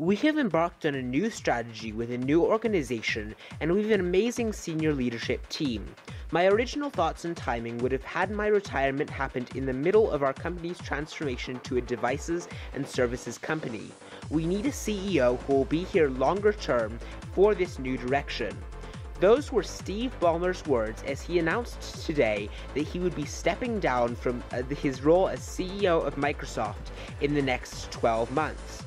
We have embarked on a new strategy with a new organization, and we have an amazing senior leadership team. My original thoughts and timing would have had my retirement happened in the middle of our company's transformation to a devices and services company. We need a CEO who will be here longer term for this new direction. Those were Steve Ballmer's words as he announced today that he would be stepping down from his role as CEO of Microsoft in the next 12 months.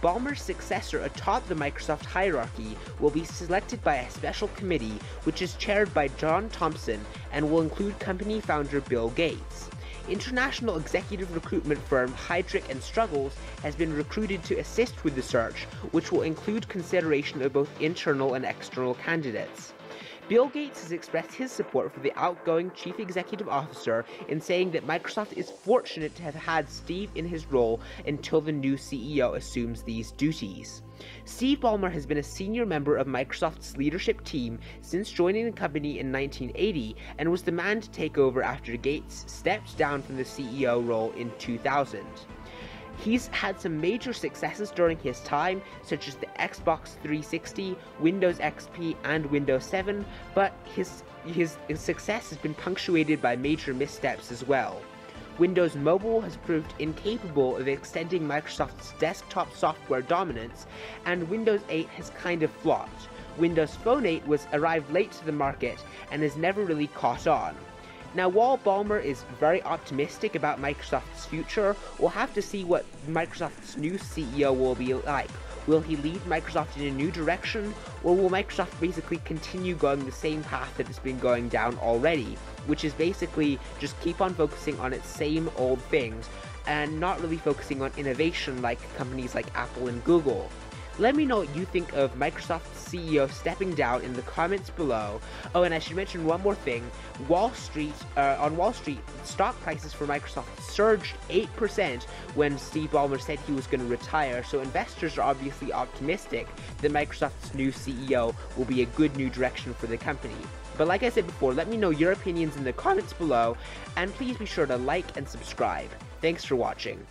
Ballmer's successor atop the Microsoft hierarchy will be selected by a special committee which is chaired by John Thompson and will include company founder Bill Gates. International executive recruitment firm Heidrick & Struggles has been recruited to assist with the search, which will include consideration of both internal and external candidates. Bill Gates has expressed his support for the outgoing Chief Executive Officer in saying that Microsoft is fortunate to have had Steve in his role until the new CEO assumes these duties. Steve Ballmer has been a senior member of Microsoft's leadership team since joining the company in 1980 and was the man to take over after Gates stepped down from the CEO role in 2000. He's had some major successes during his time, such as the Xbox 360, Windows XP, and Windows 7, but his success has been punctuated by major missteps as well. Windows Mobile has proved incapable of extending Microsoft's desktop software dominance, and Windows 8 has kind of flopped. Windows Phone 8 arrived late to the market and has never really caught on. Now, while Ballmer is very optimistic about Microsoft's future, we'll have to see what Microsoft's new CEO will be like. Will he lead Microsoft in a new direction, or will Microsoft basically continue going the same path that it's been going down already, which is basically just keep on focusing on its same old things and not really focusing on innovation like companies like Apple and Google? Let me know what you think of Microsoft's CEO stepping down in the comments below. Oh, and I should mention one more thing. On Wall Street, stock prices for Microsoft surged 8% when Steve Ballmer said he was going to retire, so investors are obviously optimistic that Microsoft's new CEO will be a good new direction for the company. But like I said before, let me know your opinions in the comments below, and please be sure to like and subscribe. Thanks for watching.